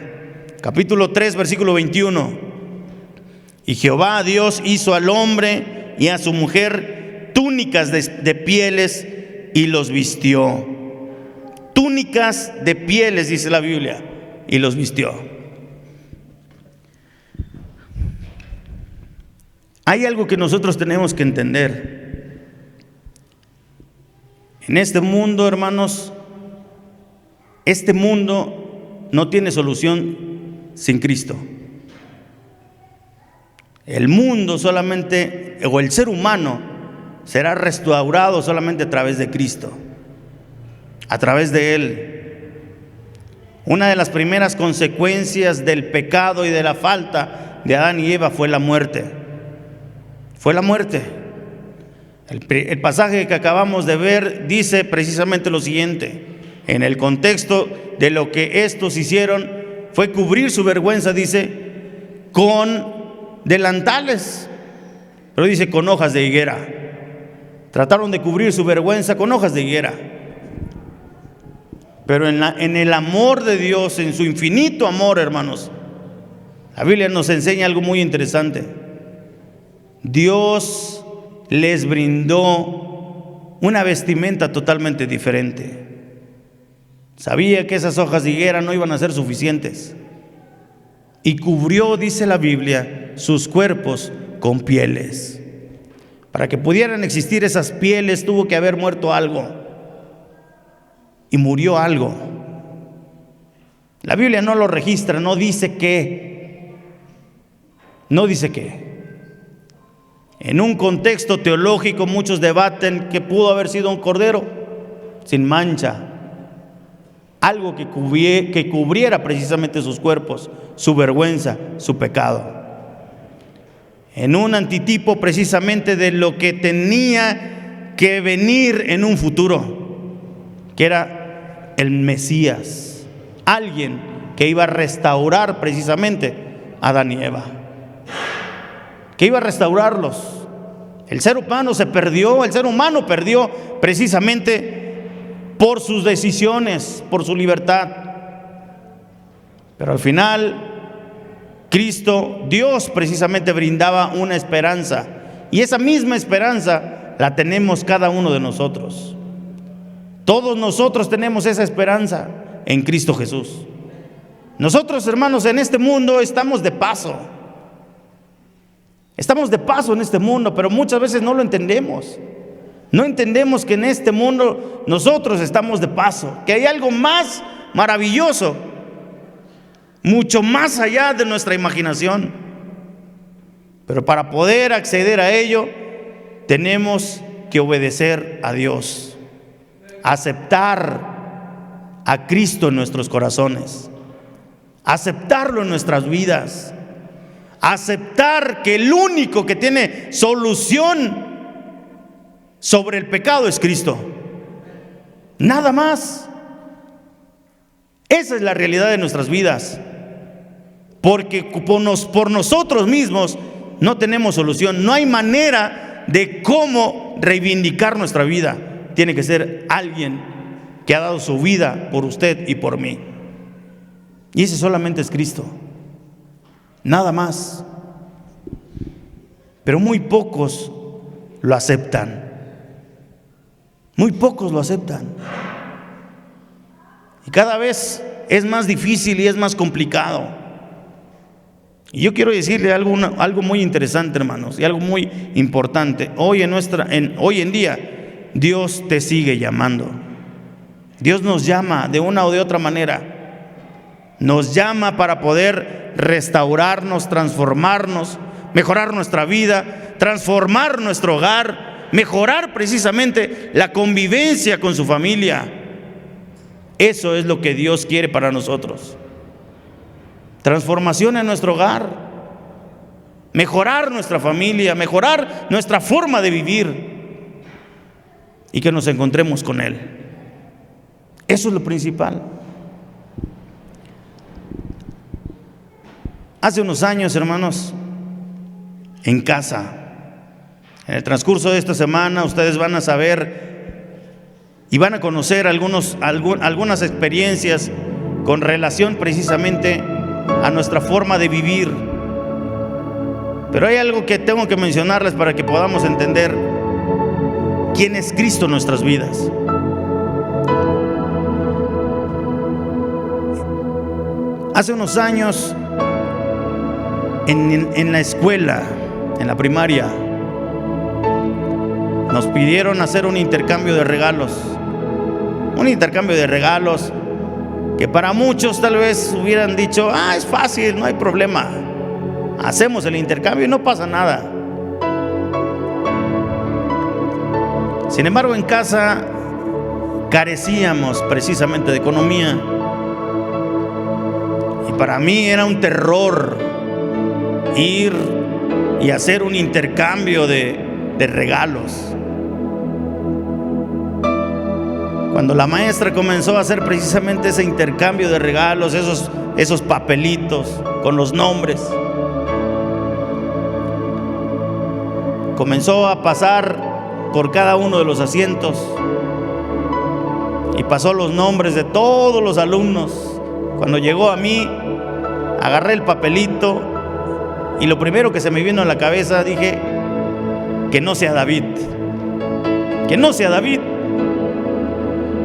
Capítulo 3, versículo 21. Y Jehová Dios hizo al hombre y a su mujer túnicas de pieles y los vistió. Túnicas de pieles, dice la Biblia, y los vistió. Hay algo que nosotros tenemos que entender. En este mundo, hermanos, este mundo no tiene solución sin Cristo. El mundo solamente, o el ser humano, será restaurado solamente a través de Cristo, a través de Él. Una de las primeras consecuencias del pecado y de la falta de Adán y Eva fue la muerte. Fue la muerte. El pasaje que acabamos de ver dice precisamente lo siguiente. En el contexto de lo que estos hicieron fue cubrir su vergüenza, dice, con delantales, pero dice con hojas de higuera. Trataron de cubrir su vergüenza con hojas de higuera. Pero en el amor de Dios, en su infinito amor, hermanos, la Biblia nos enseña algo muy interesante. Dios les brindó una vestimenta totalmente diferente. Sabía que esas hojas de higuera no iban a ser suficientes. Y cubrió, dice la Biblia, sus cuerpos con pieles. Para que pudieran existir esas pieles tuvo que haber muerto algo. Y murió algo. La Biblia no lo registra, no dice qué. No dice qué. En un contexto teológico muchos debaten que pudo haber sido un cordero sin mancha. Algo que cubriera precisamente sus cuerpos, su vergüenza, su pecado. En un antitipo precisamente de lo que tenía que venir en un futuro, que era el Mesías, alguien que iba a restaurar precisamente a Adán y Eva, que iba a restaurarlos. El ser humano perdió precisamente por sus decisiones, por su libertad. Pero al final, Cristo, Dios precisamente brindaba una esperanza. Y esa misma esperanza la tenemos cada uno de nosotros. Todos nosotros tenemos esa esperanza en Cristo Jesús. Nosotros, hermanos, en este mundo estamos de paso. Estamos de paso en este mundo, pero muchas veces no lo entendemos. No entendemos que en este mundo nosotros estamos de paso, que hay algo más maravilloso, mucho más allá de nuestra imaginación. Pero para poder acceder a ello, tenemos que obedecer a Dios, aceptar a Cristo en nuestros corazones, aceptarlo en nuestras vidas, aceptar que el único que tiene solución sobre el pecado es Cristo. Nada más. Esa es la realidad de nuestras vidas. Porque por nosotros mismos no tenemos solución. No hay manera de cómo reivindicar nuestra vida. Tiene que ser alguien que ha dado su vida por usted y por mí. Y ese solamente es Cristo. Nada más. Pero muy pocos lo aceptan. Muy pocos lo aceptan. Y cada vez es más difícil y es más complicado. Y yo quiero decirle algo muy interesante, hermanos, y algo muy importante. Hoy en día, Dios te sigue llamando. Dios nos llama de una o de otra manera. Nos llama para poder restaurarnos, transformarnos, mejorar nuestra vida, transformar nuestro hogar, mejorar precisamente la convivencia con su familia. Eso es lo que Dios quiere para nosotros. Transformación en nuestro hogar, mejorar nuestra familia, mejorar nuestra forma de vivir y que nos encontremos con Él. Eso es lo principal. Hace unos años, hermanos, en casa, En el transcurso de esta semana ustedes van a saber y van a conocer algunas experiencias con relación precisamente a nuestra forma de vivir. Pero hay algo que tengo que mencionarles para que podamos entender quién es Cristo en nuestras vidas. Hace unos años, en la escuela, en la primaria, nos pidieron hacer un intercambio de regalos. Un intercambio de regalos que para muchos tal vez hubieran dicho: es fácil, no hay problema. Hacemos el intercambio y no pasa nada. Sin embargo, en casa carecíamos precisamente de economía. Y para mí era un terror ir y hacer un intercambio de regalos. Cuando la maestra comenzó a hacer precisamente ese intercambio de regalos, esos papelitos con los nombres, comenzó a pasar por cada uno de los asientos y pasó los nombres de todos los alumnos. Cuando llegó a mí, agarré el papelito y lo primero que se me vino a la cabeza, dije: que no sea David, que no sea David.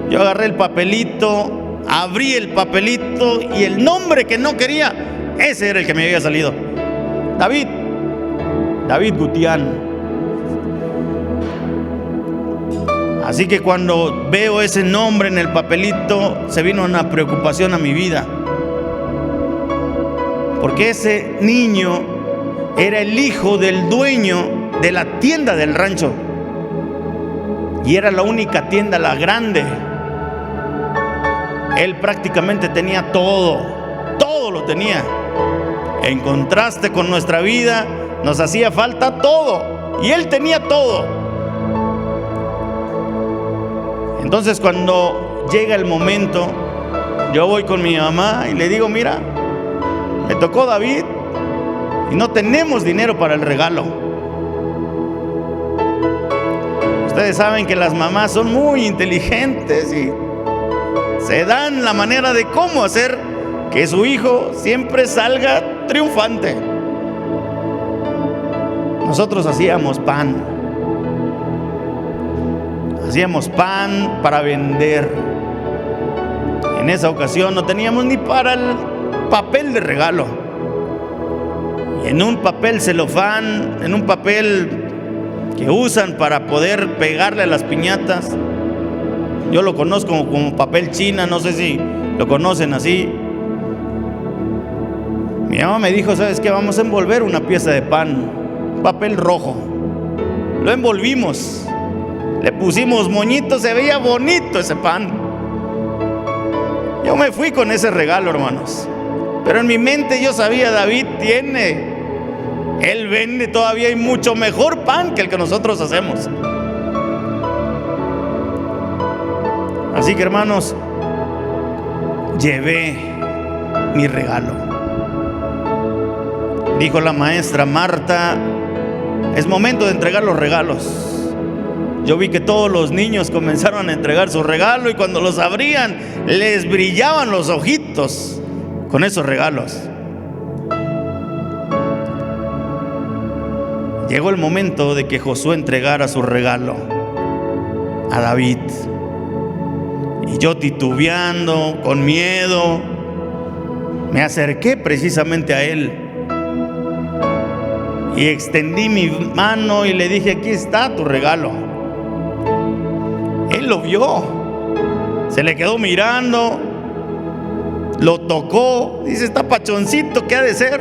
Yo agarré el papelito, abrí el papelito y el nombre que no quería, ese era el que me había salido: David Gutián. Así que cuando veo ese nombre en el papelito, se vino una preocupación a mi vida, porque ese niño era el hijo del dueño de la tienda del rancho, y era la única tienda, la grande. Él prácticamente tenía todo lo tenía. En contraste con nuestra vida, nos hacía falta todo, y él tenía todo. Entonces, cuando llega el momento, yo voy con mi mamá y le digo: mira, me tocó David y no tenemos dinero para el regalo. Ustedes saben que las mamás son muy inteligentes y se dan la manera de cómo hacer que su hijo siempre salga triunfante. Nosotros hacíamos pan para vender. En esa ocasión no teníamos ni para el papel de regalo. Y en un papel celofán, en un papel que usan para poder pegarle a las piñatas, yo lo conozco como papel china, no sé si lo conocen así. Mi mamá me dijo: ¿sabes qué? Vamos a envolver una pieza de pan, papel rojo. Lo envolvimos, le pusimos moñitos, se veía bonito ese pan. Yo me fui con ese regalo, hermanos, pero en mi mente yo sabía: David él vende todavía y mucho mejor pan que el que nosotros hacemos. Así que, hermanos, llevé mi regalo. Dijo la maestra: Marta, es momento de entregar los regalos. Yo vi que todos los niños comenzaron a entregar su regalo, y cuando los abrían les brillaban los ojitos con esos regalos. Llegó el momento de que Josué entregara su regalo a David. Y yo, titubeando, con miedo, me acerqué precisamente a él y extendí mi mano y le dije: aquí está tu regalo. Él lo vio, se le quedó mirando, lo tocó, dice: está pachoncito, ¿qué ha de ser?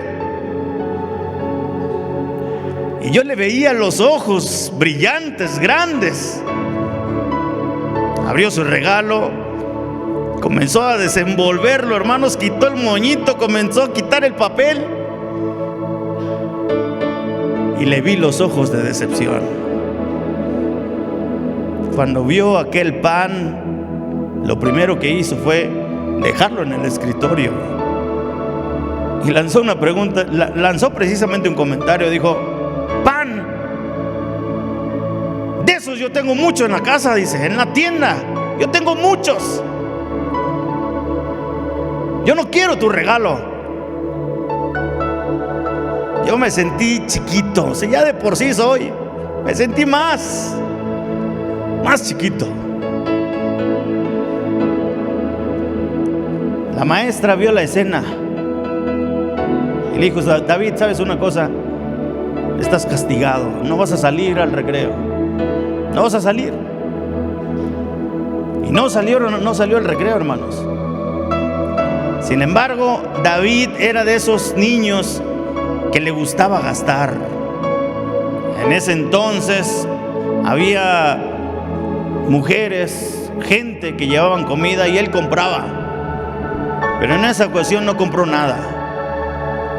Y yo le veía los ojos brillantes, grandes. Abrió su regalo, comenzó a desenvolverlo, hermanos, quitó el moñito, comenzó a quitar el papel, y le vi los ojos de decepción. Cuando vio aquel pan, lo primero que hizo fue dejarlo en el escritorio y lanzó una pregunta, lanzó precisamente un comentario. Dijo: pan. esos yo tengo mucho en la casa, dice, en la tienda. Yo tengo muchos. Yo no quiero tu regalo. Yo me sentí chiquito, o sea, ya de por sí me sentí más chiquito. La maestra vio la escena y le dijo: David, ¿sabes una cosa? Estás castigado, no vas a salir al recreo, no vas a salir. Y no salió al recreo, hermanos. Sin embargo, David era de esos niños que le gustaba gastar. En ese entonces había mujeres, gente que llevaban comida y él compraba. Pero en esa ocasión no compró nada.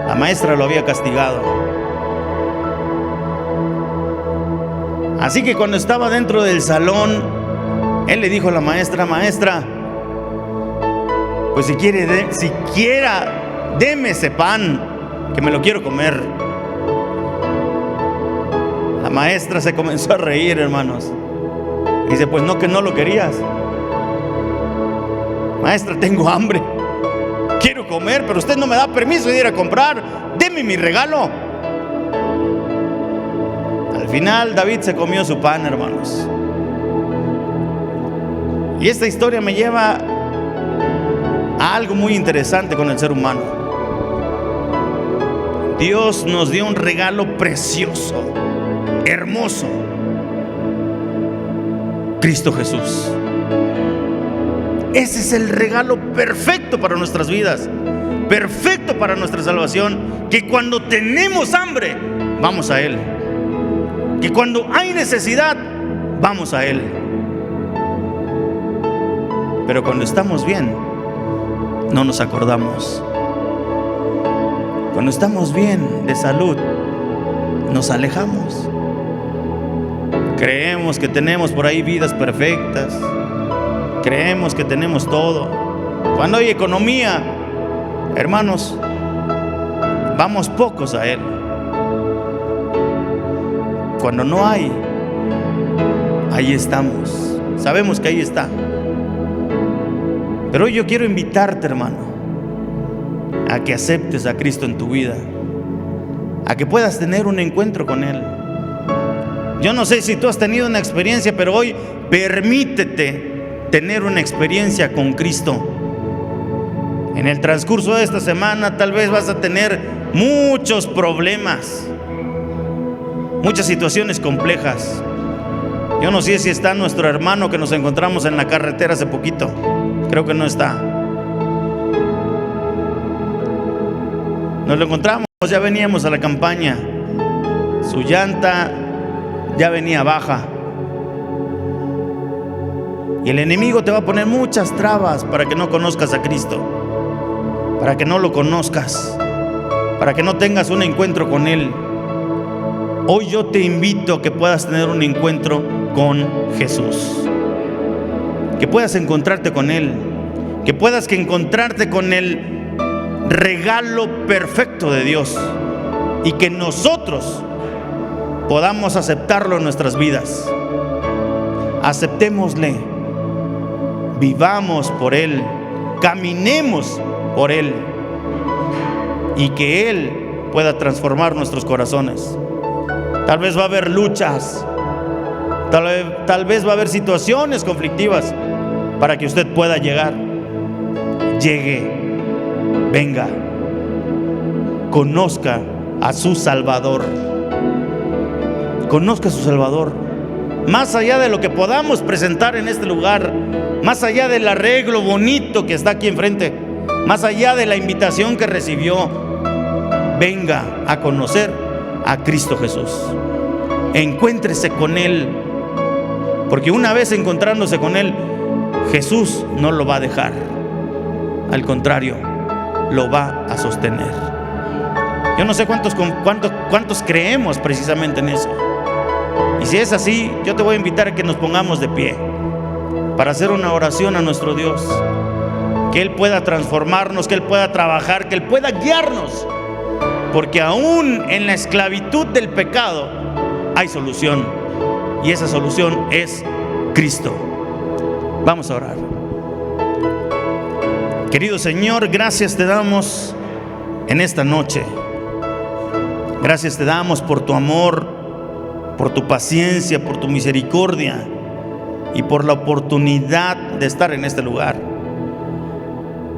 La maestra lo había castigado. Así que cuando estaba dentro del salón, él le dijo a la maestra: maestra, pues siquiera deme ese pan, que me lo quiero comer. La maestra se comenzó a reír, hermanos. Dice: pues no, que no lo querías. Maestra, tengo hambre, quiero comer, pero usted no me da permiso de ir a comprar. Deme mi regalo. Al final David se comió su pan, hermanos. Y esta historia me lleva a algo muy interesante con el ser humano. Dios nos dio un regalo precioso, hermoso: Cristo Jesús. Ese es el regalo perfecto para nuestras vidas, perfecto para nuestra salvación. Que cuando tenemos hambre, vamos a Él. Que cuando hay necesidad, vamos a Él. Pero cuando estamos bien, no nos acordamos. Cuando estamos bien de salud, nos alejamos. Creemos que tenemos por ahí vidas perfectas. Creemos que tenemos todo. Cuando hay economía, hermanos, vamos pocos a Él. Cuando no hay, ahí estamos. Sabemos que ahí está. Pero hoy yo quiero invitarte, hermano, a que aceptes a Cristo en tu vida, a que puedas tener un encuentro con Él. Yo no sé si tú has tenido una experiencia, pero hoy permítete tener una experiencia con Cristo. En el transcurso de esta semana tal vez vas a tener muchos problemas, muchas situaciones complejas. Yo no sé si está nuestro hermano que nos encontramos en la carretera hace poquito. Creo que no está. Nos lo encontramos, ya veníamos a la campaña. Su llanta ya venía baja. Y el enemigo te va a poner muchas trabas para que no conozcas a Cristo, para que no lo conozcas, para que no tengas un encuentro con Él. Hoy yo te invito a que puedas tener un encuentro con Jesús, que puedas encontrarte con Él, que puedas encontrarte con el regalo perfecto de Dios, y que nosotros podamos aceptarlo en nuestras vidas. Aceptémosle, vivamos por Él, caminemos por Él, y que Él pueda transformar nuestros corazones. Tal vez va a haber luchas, tal vez va a haber situaciones conflictivas para que usted pueda llegar. Llegue, venga, conozca a su Salvador. Conozca a su Salvador. Más allá de lo que podamos presentar en este lugar, más allá del arreglo bonito que está aquí enfrente, más allá de la invitación que recibió, venga a conocer a Cristo Jesús. Encuéntrese con Él, porque una vez encontrándose con Él, Jesús no lo va a dejar. Al contrario, lo va a sostener. Yo no sé cuántos creemos precisamente en eso. Y si es así, yo te voy a invitar a que nos pongamos de pie para hacer una oración a nuestro Dios, que Él pueda transformarnos, que Él pueda trabajar, que Él pueda guiarnos, porque aún en la esclavitud del pecado hay solución. y esa solución es Cristo. Vamos a orar. Querido Señor, gracias te damos en esta noche. Gracias te damos por tu amor, por tu paciencia, por tu misericordia y por la oportunidad de estar en este lugar.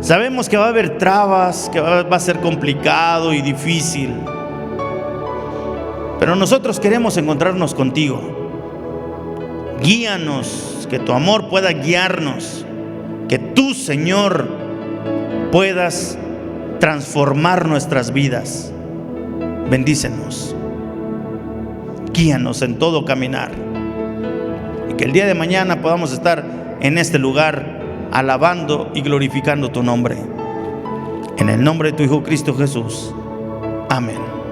Sabemos que va a haber trabas, que va a ser complicado y difícil, pero nosotros queremos encontrarnos contigo. Guíanos, que tu amor pueda guiarnos, que tú, Señor, puedas transformar nuestras vidas. Bendícenos, guíanos en todo caminar, y que el día de mañana podamos estar en este lugar alabando y glorificando tu nombre. En el nombre de tu Hijo Cristo Jesús. Amén.